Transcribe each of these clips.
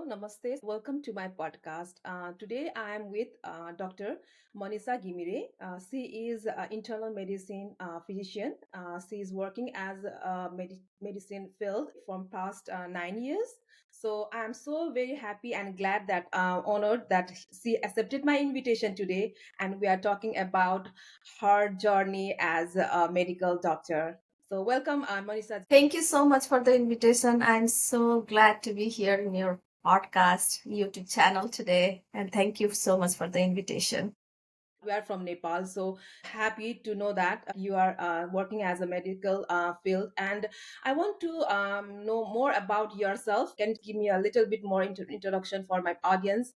namaste. Welcome to my podcast. Today I am with Dr. Manisha Gimire. She is an internal medicine physician. She is working as a medicine field from past 9 years. So I am so very happy and glad that honored that she accepted my invitation today, and we are talking about her journey as a medical doctor. So welcome, Manisha. Thank you so much for the invitation. I'm so glad to be here in your podcast, YouTube channel today. And thank you so much for the invitation. We are from Nepal, so happy to know that you are working as a medical field. And I want to know more about yourself. Can you give me a little bit more introduction for my audience?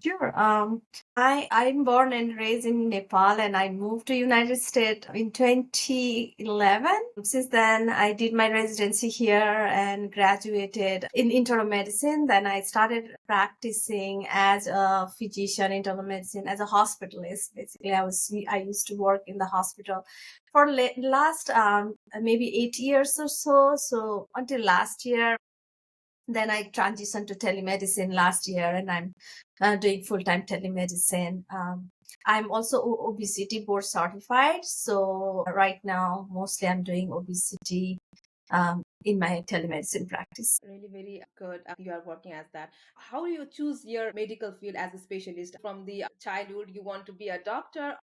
Sure. I'm born and raised in Nepal, and I moved to United States in 2011. Since then, I did my residency here and graduated in internal medicine. Then I started practicing as a physician, internal medicine, as a hospitalist. Basically, I used to work in the hospital for last maybe 8 years or so. So until last year. Then I transitioned to telemedicine last year, and I'm doing full-time telemedicine. I'm also obesity board certified. So right now, mostly I'm doing obesity in my telemedicine practice. Really, very good. You are working as that. How do you choose your medical field as a specialist? From the childhood, you want to be a doctor?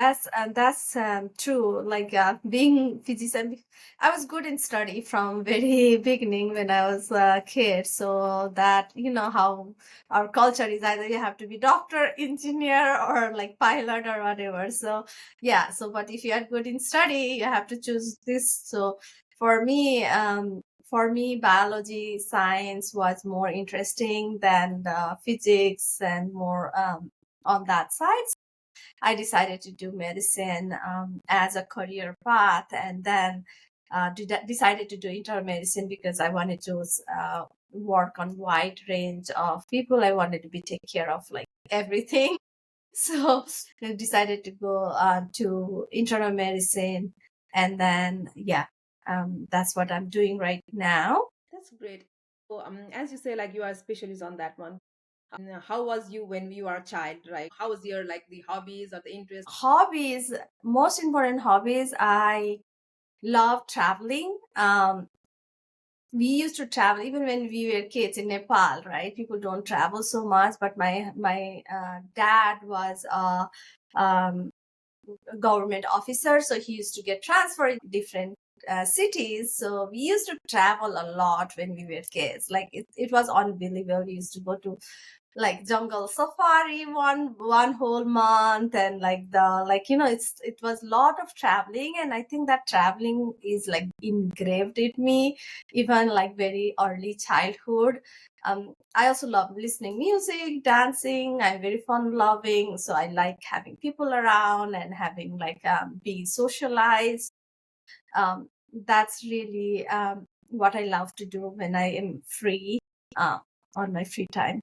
That's true. Like being physician, I was good in study from very beginning when I was a kid. So that how our culture is, either you have to be doctor, engineer, or like pilot or whatever. So yeah. So but if you are good in study, you have to choose this. So for me, biology, science was more interesting than the physics and more on that side. I decided to do medicine as a career path, and then decided to do internal medicine because I wanted to work on wide range of people. I wanted to be take care of like everything. So I decided to go to internal medicine, and then that's what I'm doing right now. That's great. So, as you say, like you are a specialist on that one. How was you when you were a child, right? How was your like the hobbies or the interest? Hobbies, most important hobbies. I love traveling. We used to travel even when we were kids in Nepal, right? People don't travel so much, but my dad was a government officer, so he used to get transferred in different cities. So we used to travel a lot when we were kids. Like it was unbelievable. We used to go to like jungle safari one whole month, and like the it was a lot of traveling, and I think that traveling is like engraved in me even like very early childhood. I also love listening music, dancing. I'm very fun loving, so I like having people around and having like being socialized. That's really what I love to do when I am free uh, on my free time.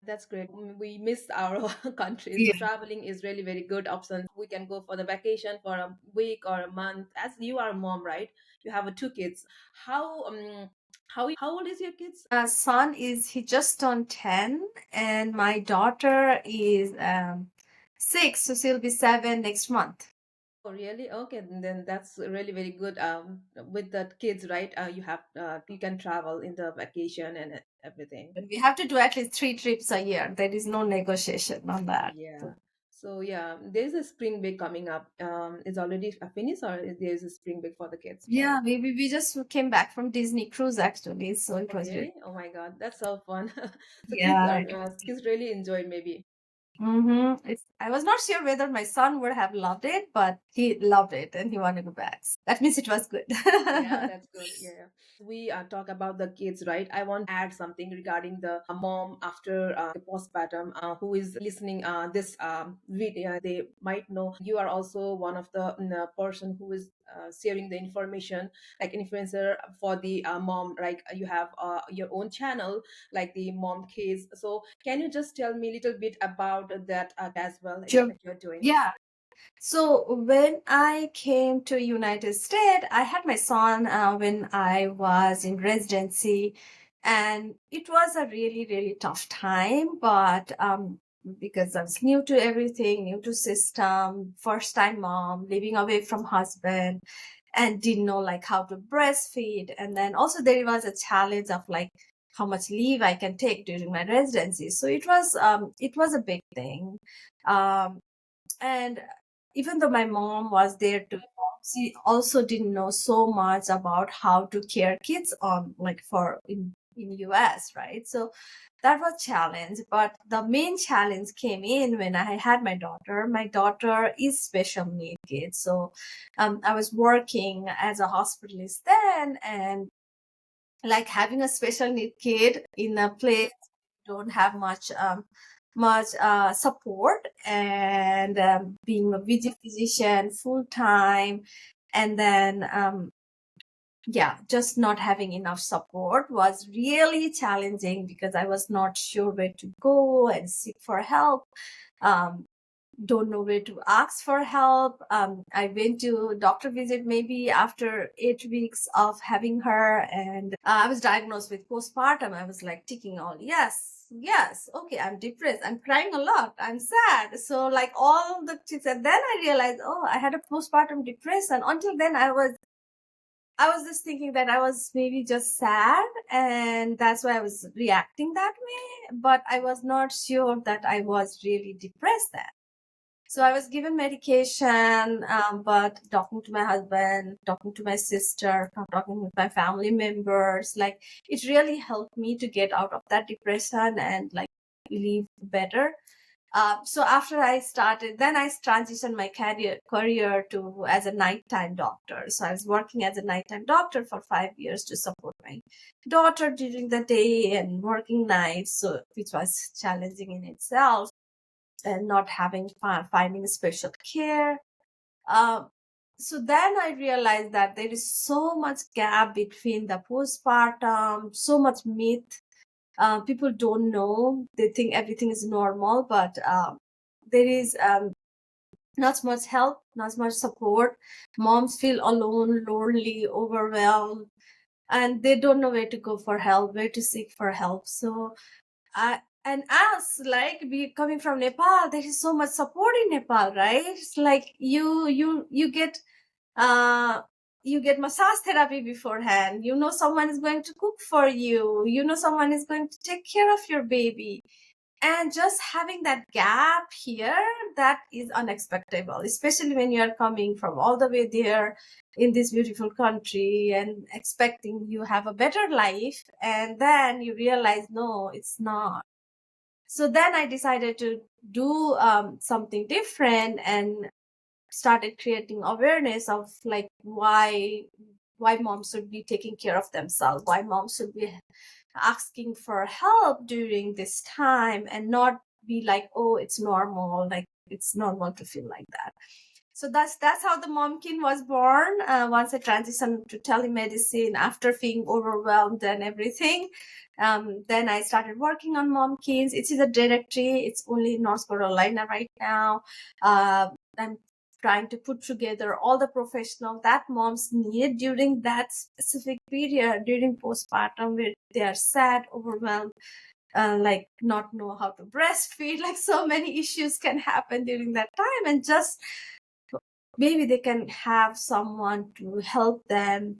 That's great. We miss our country, so Yeah. traveling is really very good option. We can go for the vacation for a week or a month. As you are a mom, right? You have two kids. How old is your kids? Son is he just turned 10, and my daughter is 6, so she'll be 7 next month. Oh, really? Okay, then that's really very good. With the kids, right? You have you can travel in the vacation and everything. But we have to do at least 3 trips a year. There is no negotiation on that. Yeah. So yeah, there's a spring break coming up. Is already finished, or there's a spring break for the kids? Yeah, we just came back from Disney cruise actually, so it Oh, was really really? Oh my God, that's so fun. So yeah. kids really enjoyed maybe. I was not sure whether my son would have loved it, but he loved it and he wanted to go back. That means it was good. Yeah, that's good. Yeah, yeah. We talk about the kids, right? I want to add something regarding the mom after the postpartum who is listening this video. They might know you are also one of the person who is sharing the information, like influencer for the mom. Like you have your own channel, like the mom case. So can you just tell me a little bit about that as well, Sure. that you're doing? Yeah. So when I came to United States, I had my son when I was in residency, and it was a really, really tough time. But because I was new to everything, new to system, first time mom, living away from husband, and didn't know like how to breastfeed, and then also there was a challenge of like how much leave I can take during my residency. So it was a big thing. Um, and even though my mom was there to help, she also didn't know so much about how to care kids on like for in US, right? So that was challenge. But the main challenge came in when I had my daughter. My daughter is special need kid. So I was working as a hospitalist then, and like having a special need kid in a place don't have much support, and being a physician full time, and then yeah, just not having enough support was really challenging because I was not sure where to go and seek for help. um, don't know where to ask for help. I went to doctor visit maybe after 8 weeks of having her, and I was diagnosed with postpartum. I was like ticking all yes, yes, okay, I'm depressed, I'm crying a lot, I'm sad. So like all the things, and then I realized, oh, I had a postpartum depression. Until then, I was just thinking that I was maybe just sad, and that's why I was reacting that way. But I was not sure that I was really depressed then. So I was given medication, but talking to my husband, talking to my sister, talking with my family members, like it really helped me to get out of that depression and like live better. So after I started, then I transitioned my career to as a nighttime doctor. So I was working as a nighttime doctor for 5 years to support my daughter during the day and working nights, so which was challenging in itself, and not having finding special care. Um, so then I realized that there is so much gap between the postpartum, so much myth. People don't know; they think everything is normal, but there is not much help, not much support. Moms feel alone, lonely, overwhelmed, and they don't know where to go for help, where to seek for help. So and us, like we coming from Nepal, there is so much support in Nepal, right? It's like uh you get massage therapy beforehand. You know someone is going to cook for you. You know someone is going to take care of your baby. And just having that gap here, that is unexpected, especially when you are coming from all the way there in this beautiful country and expecting you have a better life, and then you realize no, it's not. So then I decided to do something different and started creating awareness of like why moms should be taking care of themselves, why moms should be asking for help during this time, and not be like, oh, it's normal, like it's normal to feel like that. So that's how the momkin was born. Once I transitioned to telemedicine after feeling overwhelmed and everything, then I started working on momkins. It is a directory. It's only in North Carolina right now. I'm trying to put together all the professional that moms need during that specific period during postpartum, where they are sad, overwhelmed, like not know how to breastfeed. Like so many issues can happen during that time, and just maybe they can have someone to help them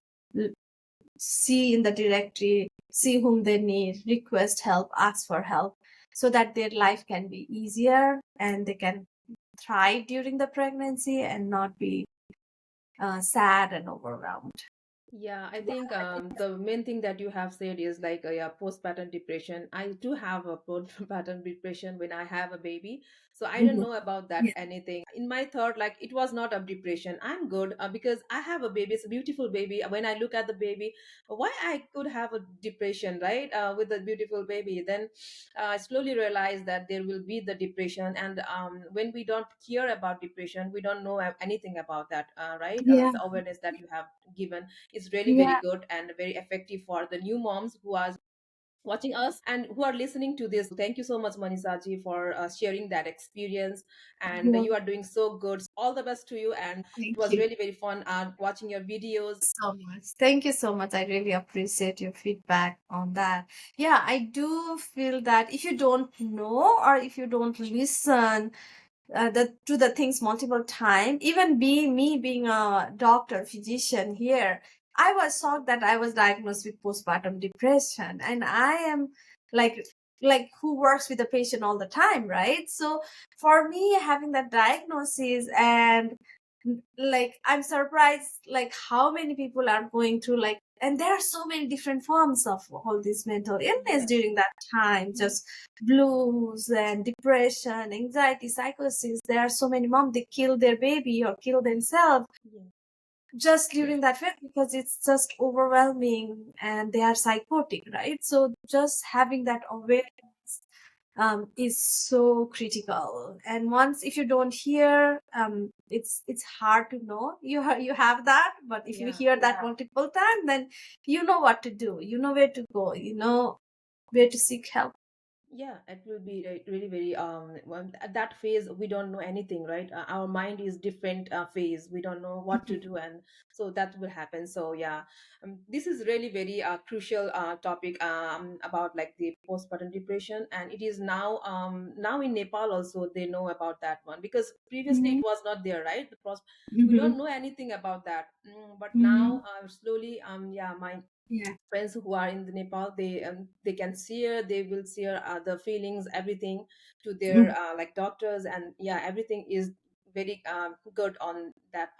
see in the directory, see whom they need, request help, ask for help, so that their life can be easier and they can thrive during the pregnancy and not be sad and overwhelmed. Yeah, I think the main thing that you have said is like yeah, postpartum depression. I do have a postpartum depression when I have a baby, so I don't Mhm. know about that Yeah. anything. In my thought, like it was not a depression. I'm good because I have a baby. It's a beautiful baby. When I look at the baby, why I could have a depression, right? With a beautiful baby, then I slowly realized that there will be the depression, and when we don't care about depression, we don't know anything about that, right? Yeah. The awareness that you have given is really very Yeah. good and very effective for the new moms who are watching us and who are listening to this. Thank you so much, Manisha ji, for sharing that experience. And Yeah, you are doing so good. All the best to you. And it thank was you really very fun watching your videos. so much. Thank you so much. I really appreciate your feedback on that. Yeah, I do feel that if you don't know or if you don't listen to the things multiple times, even being a doctor, physician here, I was shocked that I was diagnosed with postpartum depression. And I am like, who works with the patient all the time, right? So for me, having that diagnosis and I'm surprised like how many people are going through and there are so many different forms of all this mental illness Yes. during that time, just blues and depression, anxiety, psychosis. There are so many moms, they kill their baby or kill themselves Yeah. just during that phase because it's just overwhelming and they are psychotic, right? So just having that awareness is so critical. And once if you don't hear, it's hard to know you have that. But if you Yeah. hear that multiple times, then you know what to do. You know where to go. You know where to seek help. Yeah, it will be really very at that phase we don't know anything, right? Our mind is different phase. We don't know what to do, and so that will happen. So yeah, this is really very crucial topic about like the postpartum depression, and it is now in Nepal also they know about that one because previously it Mhm. was not there, right? We don't Mhm. know anything about that. But now Mhm. slowly yeah, my Yeah. friends who are in the Nepal, they can share, they will share the feelings, everything to their Mhm. like doctors, and yeah, everything is very good on that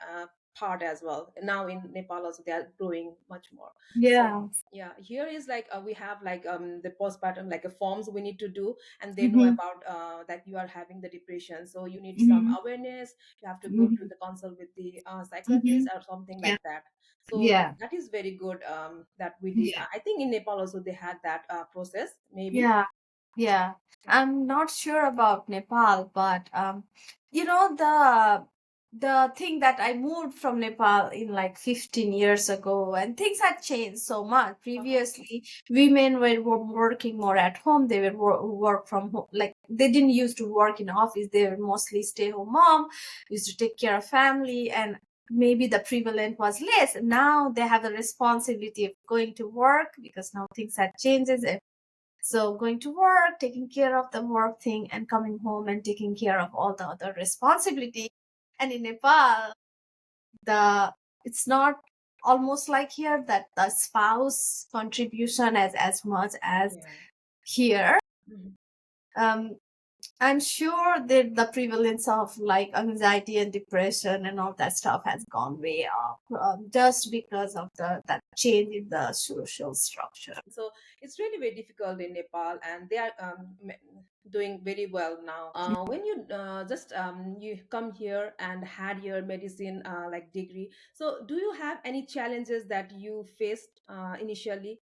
part as well. Now in Nepal also they are growing much more. So Yeah. yeah, here is like we have like the postpartum like a forms we need to do, and they know Mhm. about that you are having the depression, so you need some Mhm. awareness. You have to go to Mhm. the consult with the psychiatrist Mhm. or something Yeah. like that. So Yeah. that is very good that we did. Yeah. I think in Nepal also they had that process, maybe. Yeah. Yeah, I'm not sure about Nepal, but the thing that I moved from Nepal in like 15 years ago, and things had changed so much. Uh-huh. Previously, women were working more at home. They were work from home. Like they didn't used to work in office. They were mostly stay-home mom, used to take care of family, and maybe the prevalent was less. Now they have the responsibility of going to work because now things had changes. So going to work, taking care of the work thing, and coming home and taking care of all the other responsibility. And in Nepal, the it's not almost like here that the spouse contribution as much as Yeah. here. Mhm. Um, I'm sure that the prevalence of like anxiety and depression and all that stuff has gone way up just because of that change in the social structure. So it's really very difficult in Nepal, and they are doing very well now. When you just you come here and had your medicine like degree, so do you have any challenges that you faced initially?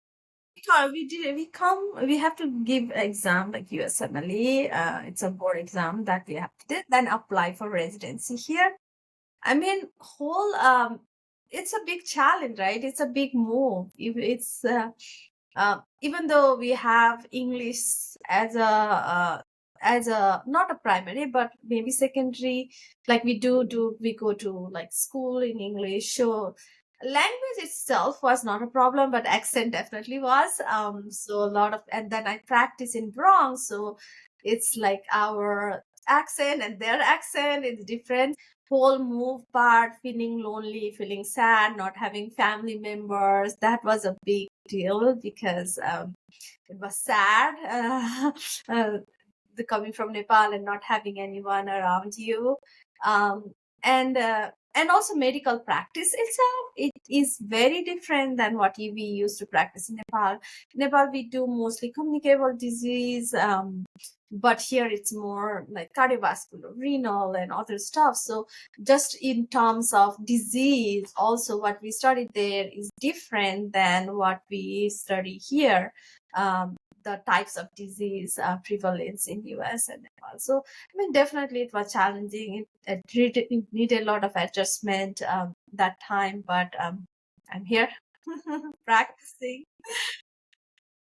We have to give exam like USMLE. It's a board exam that we have to do, then apply for residency here. I mean, whole it's a big challenge, right? It's a big move. If it's even though we have English as a not a primary but maybe secondary, like we go to like school in English. So language itself was not a problem, but accent definitely was. So a lot of, and then I practice in Bronx, so it's like our accent and their accent is different. Whole move part, feeling lonely, feeling sad, not having family members, that was a big deal because it was sad. uh, the coming from Nepal and not having anyone around you. Um, and also medical practice itself, it is very different than what we used to practice in Nepal. In Nepal, we do mostly communicable disease, but here it's more like cardiovascular, renal, and other stuff. So just in terms of disease, also what we studied there is different than what we study here. The types of disease prevalence in US and Nepal. So I mean, definitely it was challenging. It needed a lot of adjustment that time, but I'm here practicing.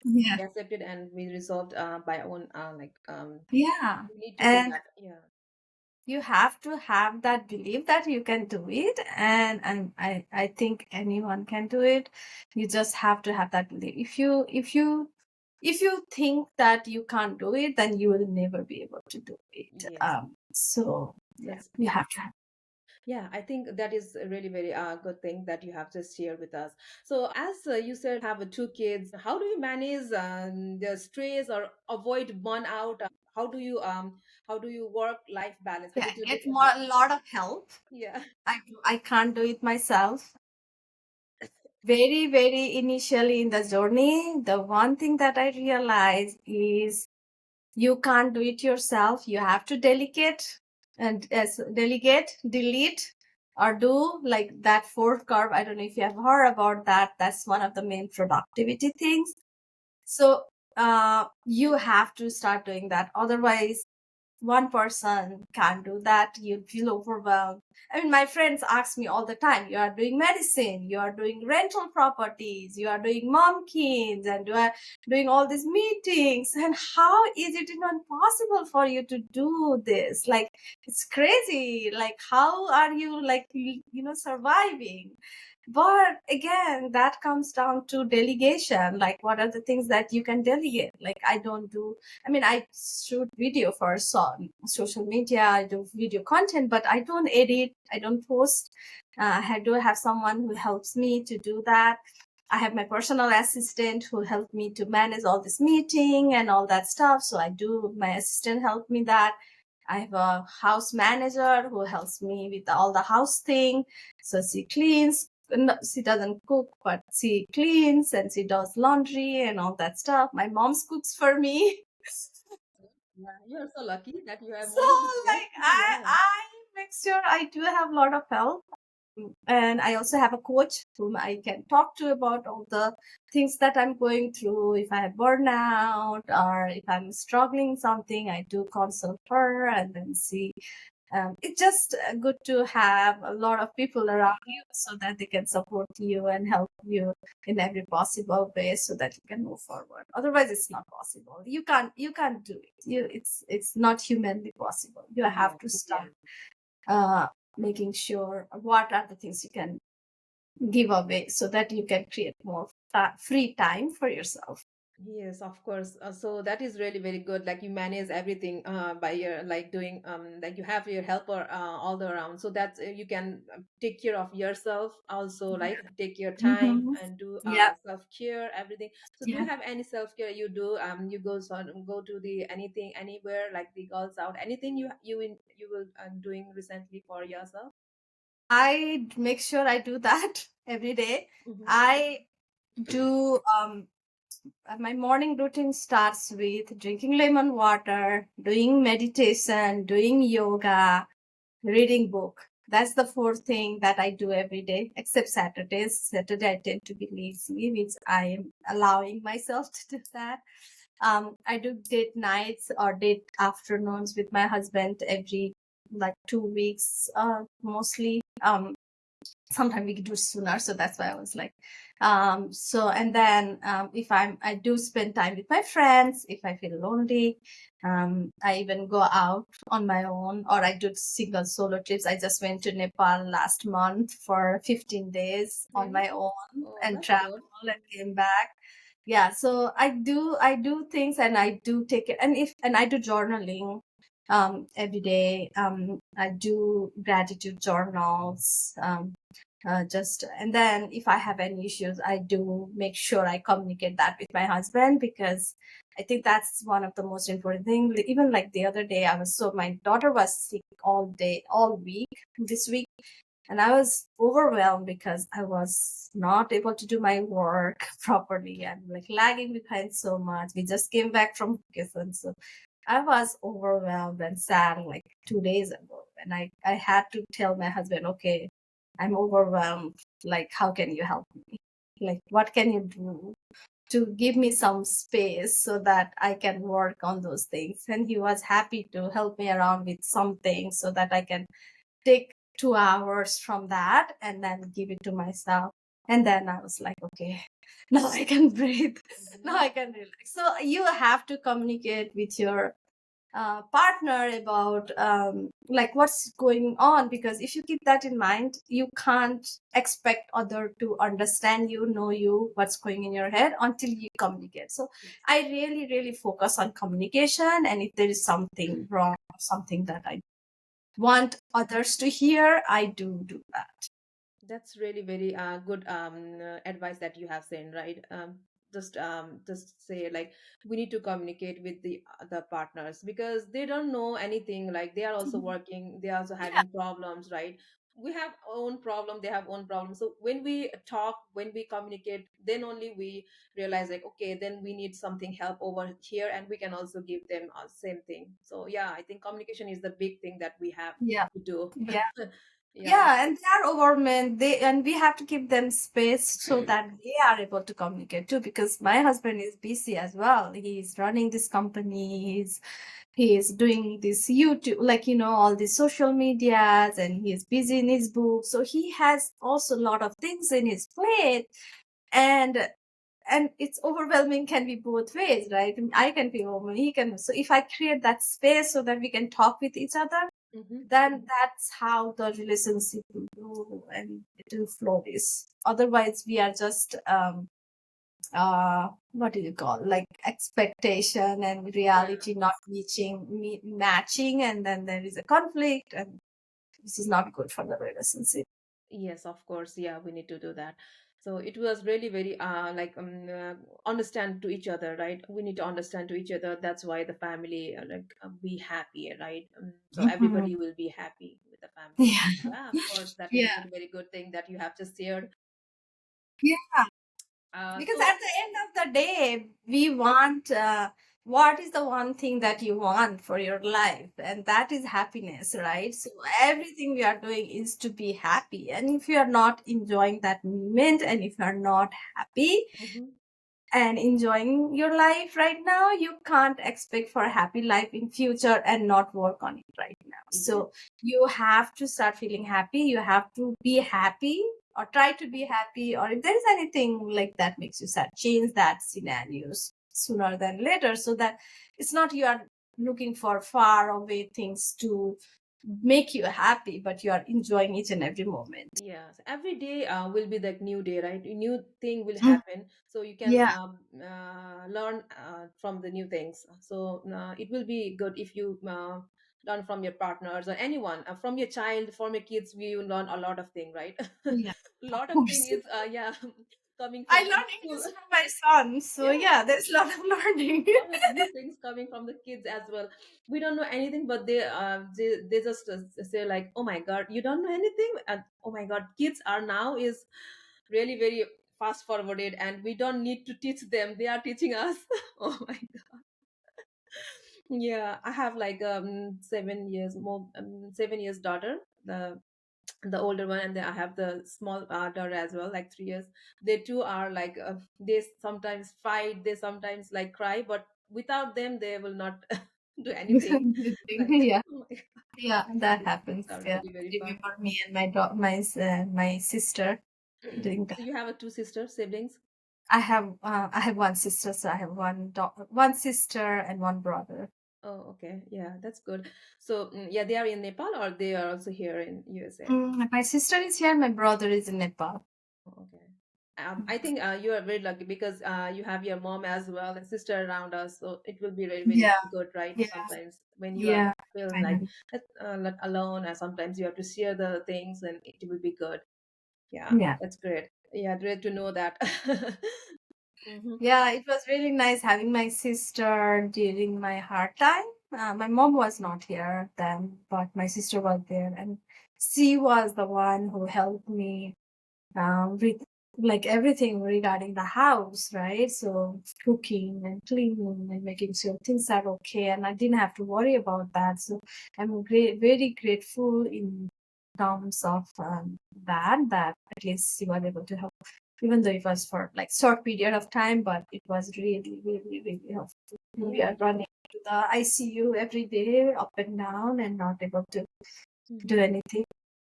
Yeah. We accepted and we resolved by our own Yeah. we need to do And that. Yeah. you have to have that belief that you can do it, and I think anyone can do it. You just have to have that belief. If you think that you can't do it, then you will never be able to do it. Yes. So yeah, That's you have to have. Yeah, I think that is a really very good thing that you have just shared with us. So, as you said, have two kids. How do you manage the stress or avoid burnout? How do you work life balance? How Yeah, did you get look more about? a lot of help. Yeah. I can't do it myself. Very, very initially in the journey, the one thing that I realized is you can't do it yourself. You have to delegate, delete, or do like that fourth curve. I don't know if you have heard about that. That's one of the main productivity things. So you have to start doing that. Otherwise, one person can't do that. You feel overwhelmed. I mean, my friends ask me all the time, you are doing medicine, you are doing rental properties, you are doing momkins, and you are doing all these meetings. And how is it even possible for you to do this? Like, it's crazy. Like, how are you, like, surviving? But again, that comes down to delegation. Like, what are the things that you can delegate? Like, I don't do, I mean, I shoot video for social media, I do video content, but I don't edit, I don't post. I do have someone who helps me to do that. I have my personal assistant who helped me to manage all this meeting and all that stuff. So I do, my assistant helped me that. I have a house manager who helps me with all the house thing. So she cleans. No, she doesn't cook, but she cleans and she does laundry and all that stuff. My mom cooks for me. Yeah, you're so lucky that you have So mom who's there. like Yeah. I make sure I do have a lot of help. And I also have a coach whom I can talk to about all the things that I'm going through. If I have burnout or if I'm struggling something, I do consult her and then see. It's just good to have a lot of people around you so that they can support you and help you in every possible way so that you can move forward. Otherwise, it's not possible. You can't do it. It's not humanly possible. You Yeah. have to start uh, making sure what are the things you can give away so that you can create more free time for yourself. Yes, of course. So that is really very good. Like you manage everything by your like doing like you have your helper all the around, so that you can take care of yourself also, like take your time Mm-hmm. and do Yeah, self care everything. So do you yeah. have any self care you do? You go to the anything anywhere like the girls out anything you will doing recently for yourself? I make sure I do that every day. Mm-hmm. I do my morning routine starts with drinking lemon water, doing meditation, doing yoga, reading book. That's the fourth thing that I do every day, except Saturdays. Saturday I tend to be lazy, which I am allowing myself to do that. I do date nights or date afternoons with my husband every like 2 weeks, mostly. Sometimes we could do sooner, so that's why I was like so. And then if I do spend time with my friends, if I feel lonely, I even go out on my own, or I do single solo trips. I just went to Nepal last month for 15 days on Really? my own Oh, and that's good. travel and came back. Yeah, so I do things, and I do take it, and I do journaling every day. I do gratitude journals. Just and then if I have any issues, I do make sure I communicate that with my husband, because I think that's one of the most important things. Even like the other day, my daughter was sick all day, all week this week, and I was overwhelmed because I was not able to do my work properly. I'm like lagging behind so much. We just came back from vacation, so I was overwhelmed and sad like 2 days ago. And I had to tell my husband, okay, I'm overwhelmed. Like, how can you help me? Like, what can you do to give me some space so that I can work on those things? And he was happy to help me around with something so that I can take 2 hours from that and then give it to myself. And then I was like, okay. Now I can breathe. Now Mhm. I can relax. So you have to communicate with your partner about like what's going on, because if you keep that in mind, you can't expect other to understand you, know you, what's going in your head until you communicate. So Yes. I really, really focus on communication, and if there is something wrong or something that I want others to hear, I do that. That's really very good advice that you have said, right? Just say like we need to communicate with the partners because they don't know anything. Like they are also working, they are also Yeah. having problems, right? We have own problem, they have own problem. So when we talk, when we communicate, then only we realize like okay, then we need something help over here, and we can also give them same thing. So yeah, I think communication is the big thing that we have Yeah. to do. Yeah. Yeah. Yeah, and they are overwhelmed. And we have to give them space so that they are able to communicate too. Because my husband is busy as well. He's running this company. He's doing this YouTube, like all these social medias, and he's busy in his book. So he has also a lot of things in his plate, and it's overwhelming. Can be both ways, right? I can be overwhelmed. He can. So if I create that space so that we can talk with each other, Mm-hmm. then that's how the relationship will go and it will flourish. Otherwise, we are just what do you call, like expectation and Yeah. reality not matching, and then there is a conflict, and this is not good for the relationship. Yes, of course. Yeah, we need to do that. So it was really very understand to each other, right? We need to understand to each other. That's why the family be happy, right? So Mhm. everybody will be happy with the family. Yeah. Yeah, of course. That is Yeah. really very good thing that you have just shared. Yeah. Because So at the end of the day, we want what is the one thing that you want for your life, and that is happiness, right? So everything we are doing is to be happy. And if you are not enjoying that moment, and if you are not happy mhm, and enjoying your life right now, you can't expect for a happy life in future and not work on it right now. yes, So you have to start feeling happy, you have to be happy, or try to be happy, or if there is anything like that makes you sad, change that scenarios sooner than later, so that it's not you are looking for far away things to make you happy, but you are enjoying each and every moment. yes. Every day will be that new day, right? A new thing will Mm. happen, so you can Yeah. learn from the new things. So it will be good if you learn from your partners or anyone, from your child, from your kids. We will learn a lot of thing, right? A Yeah, of lot of thing course. is yeah coming I from the learned school. English from my son, so Yeah, yeah, there's a lot of learning. a lot of new things coming from the kids as well. We don't know anything, but they just say like, oh my god, you don't know anything, and oh my god, kids are now is really very fast forwarded, and we don't need to teach them, they are teaching us. Oh my god. Yeah, I have like 7 years more 7 years daughter, the older one, and then I have the small daughter as well, like 3 years. They too are like they sometimes fight, they sometimes like cry, but without them they will not do anything. Like Yeah, oh my god, yeah, that things happens. are Yeah, really very I fun. remember me and my sister doing So that. you have a two sister siblings? I have one sister, so I have one sister and one brother. Oh, okay, yeah, that's good. So yeah, they are in Nepal or they are also here in USA? My sister is here. My brother is in Nepal. Okay. I think you are very lucky because you have your mom as well and sister around us, so it will be very, very Yeah, good, right? yeah, Sometimes when you are yeah. feeling I like know. not alone, and sometimes you have to share the things, and it will be good. Yeah, Yeah. that's great. Yeah, great to know that. Hmm. Yeah, it was really nice having my sister during my hard time. My mom was not here then, but my sister was there, and she was the one who helped me with like everything regarding the house, right? So cooking and cleaning and making sure things are okay, and I didn't have to worry about that. So I'm very grateful in terms of that at least she was able to help, even though it was for like short period of time, but it was really helpful. We Yeah. are running to the ICU every day, up and down, and not able to do Hmm. anything.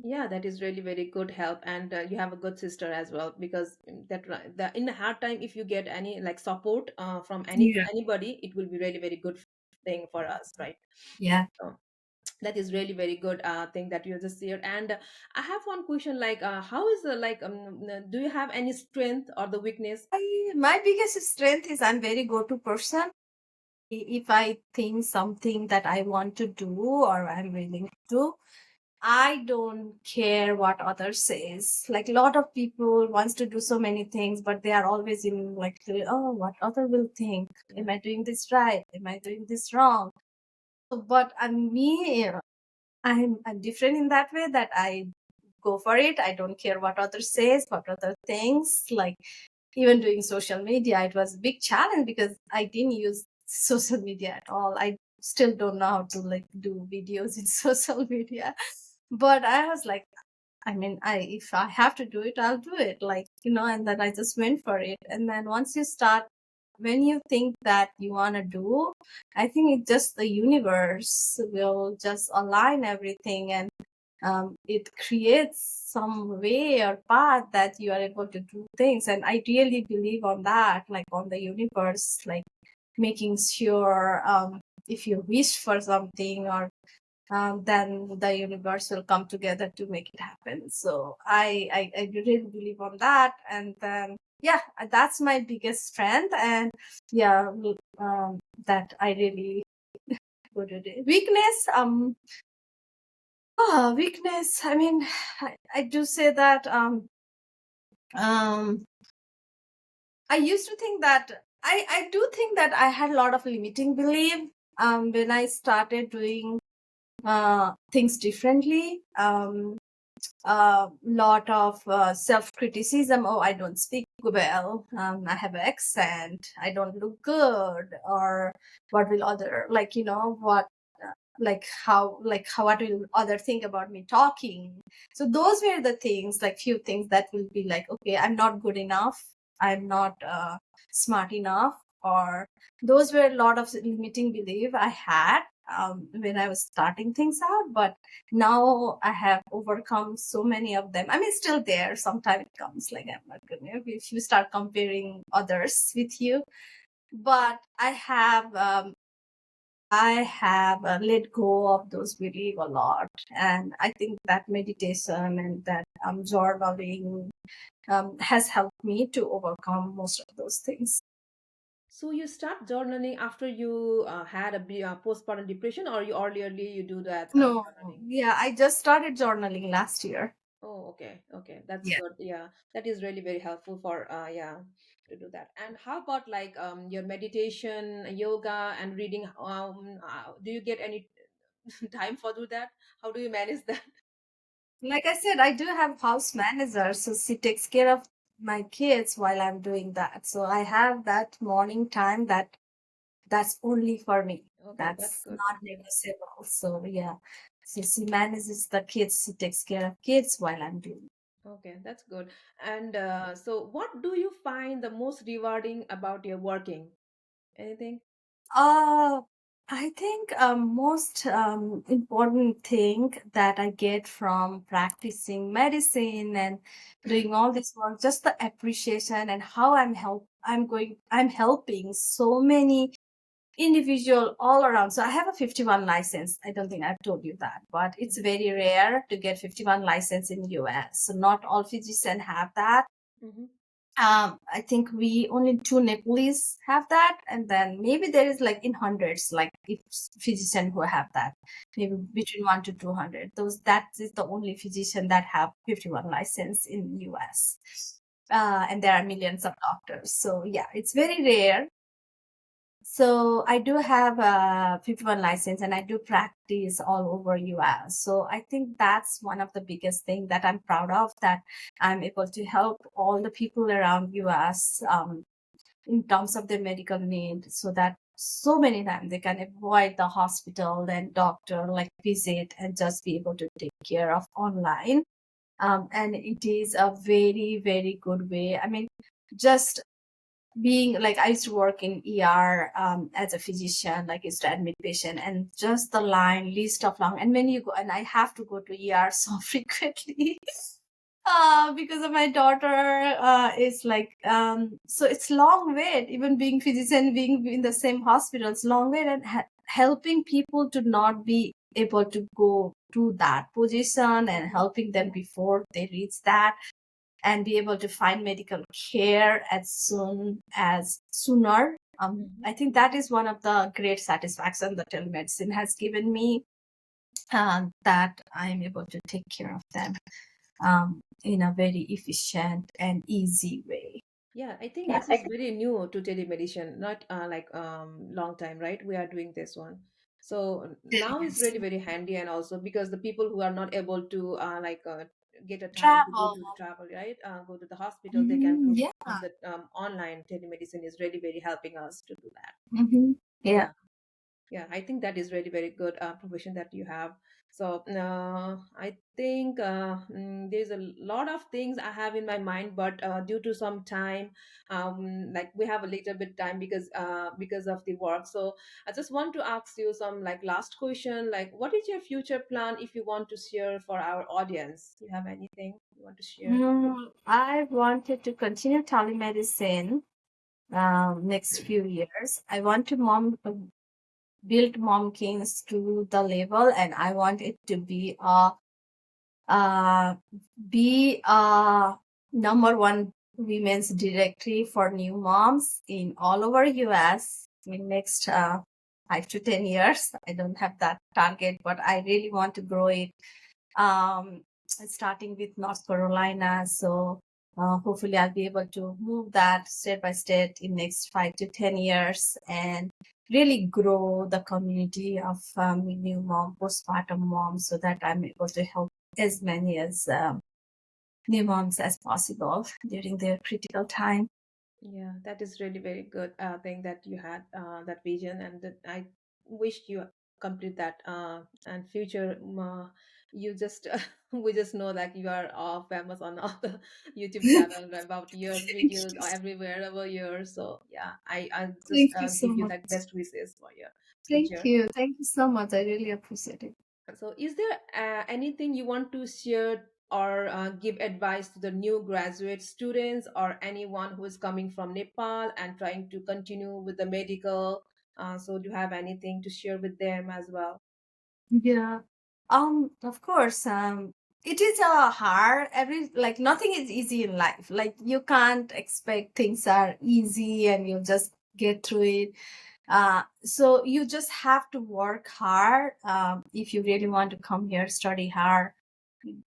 Yeah, that is really very good help, and you have a good sister as well, because the in a hard time, if you get any like support from Yeah. anybody, it will be really very good thing for us, right? Yeah. So that is really very good thing that you just shared. And I have one question, like how is the like do you have any strength or the weakness? My biggest strength is I'm very go-to person. If I think something that I want to do or I'm willing to do, I don't care what others says. Like a lot of people wants to do so many things, but they are always in like, oh, what other will think? Yeah. Am I doing this right? Am I doing this wrong? So, but me, I'm different in that way that I go for it. I don't care what others says, what other things. Like even doing social media, it was a big challenge because I didn't use social media at all. I still don't know how to like do videos in social media. But I was like, I mean, I if I have to do it, I'll do it. Like, and then I just went for it. And then once you start, when you think that you want to do, I think it just the universe will just align everything, and it creates some way or path that you are able to do things. And I really believe on that, like on the universe, like making sure if you wish for something, or then the universe will come together to make it happen. So I really believe on that. And then yeah, that's my biggest strength. And yeah, that I really good at it. Weakness, weakness. I mean, I do say that um I used to think that I do think that I had a lot of limiting belief when I started doing things differently. A lot of self-criticism. Oh, I don't speak well. I have an accent. I don't look good. Or what will other, like, what, like how what will other think about me talking. So those were the things, like few things that will be like, okay, I'm not good enough. I'm not smart enough. Or those were a lot of limiting belief I had when I was starting things out. But now I have overcome so many of them. I mean, still there. Sometimes it comes like, I'm not gonna, if you start comparing others with you. But I have let go of those belief a lot. And I think that meditation and that journaling has helped me to overcome most of those things. So you start journaling after you had a postpartum depression, or you earlierly you do that No, journaling? yeah, I just started journaling last year. Oh, okay, okay, that's Yeah. good. Yeah, that is really very helpful for yeah, to do that. And how about like your meditation, yoga, and reading? Do you get any time for do that? How do you manage that? Like I said, I do have house manager, so she takes care of my kids while I'm doing that. So I have that morning time that's only for me. Okay, that's That's good. not negotiable. So yeah. So she manages the kids, she takes care of kids while I'm doing. Okay, that's good. And so, what do you find the most rewarding about your working? Anything? Uh, I think most important thing that I get from practicing medicine and doing all this work, just the appreciation and how I'm helping so many individual all around. So I have a 51 license. I don't think I've told you that, but it's Mm-hmm. very rare to get 51 license in US. So not all physicians have that. Mm-hmm. I think we only two Nepalese have that, and then maybe there is like in hundreds, like if physician who have that, maybe between 1 to 200. Those that is the only physician that have 51 license in US, and there are millions of doctors. So yeah, it's very rare. So I do have a 51 license, and I do practice all over US. So I think that's one of the biggest thing that I'm proud of, that I'm able to help all the people around US in terms of their medical need, so that so many times they can avoid the hospital and doctor like visit and just be able to take care of online. And it is a very, very good way. I mean, just being like, I used to work in ER as a physician, like I used to admit patient, and just the line list of long, and when you go, and I have to go to ER so frequently because of my daughter is like so it's long wait, even being physician, being in the same hospital, it's long wait, and helping people to not be able to go to that position and helping them before they reach that and be able to find medical care as sooner. I think that is one of the great satisfaction that telemedicine has given me, that I'm able to take care of them in a very efficient and easy way. Yeah, I think Yeah, this is very new to telemedicine, not like long time, right? We are doing this one. So now it's really telemedicine. very handy, and also because the people who are not able to get a time to go Travel. to travel, right? Go to the hospital, they can Mhm, do yeah. from the online. Telemedicine is really very helping us to do that. Mhm, yeah. Yeah. Yeah, I think that is really very good profession that you have. So I think there's a lot of things I have in my mind, but due to some time, like we have a little bit time because of the work. So I just want to ask you some like last question, like what is your future plan if you want to share for our audience? You have anything you want to share? I wanted to continue telemedicine next few years. I want to build Momkins to the level, and I want it to uh, be a number one women's directory for new moms in all over US in next 5 to 10 years. I don't have that target, but I really want to grow it. Starting with North Carolina, so hopefully I'll be able to move that state by state in next 5 to 10 years and really grow the community of new mom, postpartum moms, so that I'm able to help as many as new moms as possible during their critical time. Yeah, that is really very good thing that you had that vision, and that I wished you complete that. And future, you just we just know that you are all famous on all the YouTube channel about your Thank videos you. everywhere over here. So yeah, I just Thank you so give you much. like best wishes for your Thank future. you. Thank you so much. I really appreciate it. So, is there anything you want to share or give advice to the new graduate students or anyone who is coming from Nepal and trying to continue with the medical? So, do you have anything to share with them as well? Yeah. Of course, it is a hard, every, like, nothing is easy in life. Like, you can't expect things are easy and you just get through it. So you just have to work hard. If you really want to come here, study hard,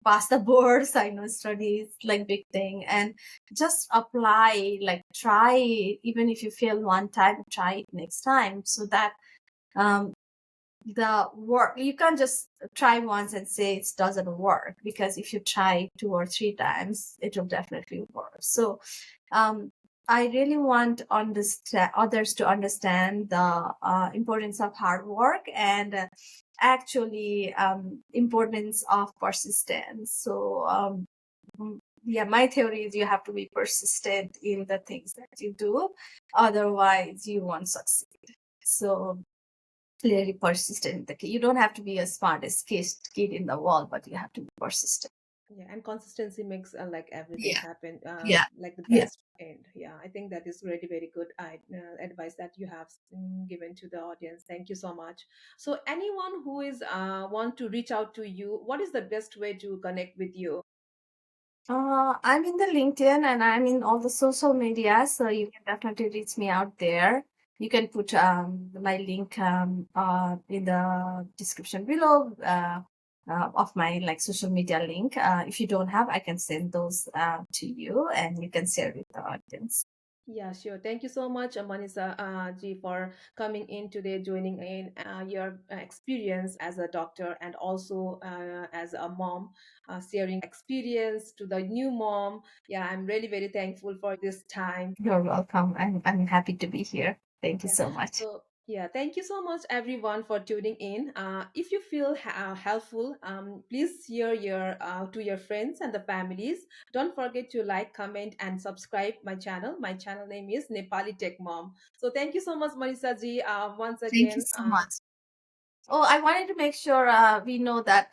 pass the boards. I know study is like big thing, and just apply, like try it. Even if you fail one time, try it next time, so that um the work, you can't just try once and say it doesn't work, because if you try 2 or 3 times, it will definitely work. So um I really want others to understand the importance of hard work, and actually importance of persistence. So yeah, my theory is you have to be persistent in the things that you do, otherwise you won't succeed. So really persistent. You don't have to be a smartest kid in the world, but you have to be persistent. Yeah, and consistency makes like everything Yeah, happen, yeah, like the yeah. best end. Yeah, I think that is really very good advice that you have given to the audience. Thank you so much. So, anyone who is want to reach out to you, what is the best way to connect with you? I'm in the LinkedIn and I'm in all the social media, so you can definitely reach me out there. You can put my link in the description below of my like social media link. If you don't have, I can send those to you and you can share with the audience. Yeah, sure. Thank you so much, Manisa ji, for coming in today, joining in your experience as a doctor and also as a mom, sharing experience to the new mom. Yeah, I'm really very thankful for this time. You're welcome. I'm happy to be here. Thank you Yeah. so much. So Yeah, thank you so much, everyone, for tuning in. If you feel helpful, please share to your friends and the families. Don't forget to like, comment, and subscribe my channel. My channel name is Nepali Tech Mom. So thank you so much, Manisha ji. Once Thank you again, so much. Oh, I wanted to make sure we know that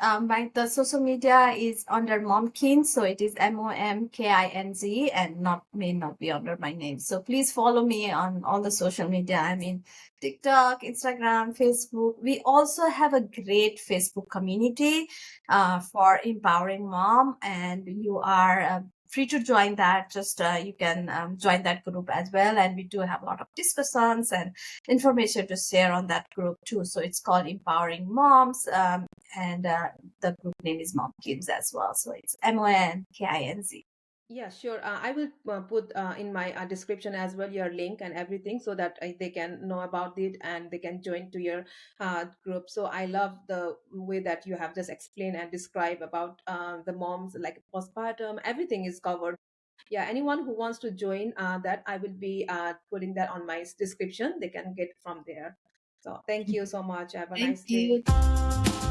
the social media is under Momkin, so it is MOMKINZ, and not may not be under my name. So please follow me on all the social media. I mean, TikTok, Instagram, Facebook. We also have a great Facebook community for empowering mom, and you are free to join that. Just you can join that group as well, and we do have a lot of discussions and information to share on that group too. So it's called Empowering Moms, and the group name is Mom Kids as well. So it's MONKINZ. yeah, sure. I will put in my description as well your link and everything so that they can know about it and they can join to your group. So I love the way that you have just explained and described about the moms, like postpartum, everything is covered. Yeah, anyone who wants to join that, I will be putting that on my description. They can get from there. So thank you so much. Have a Thank nice day. you.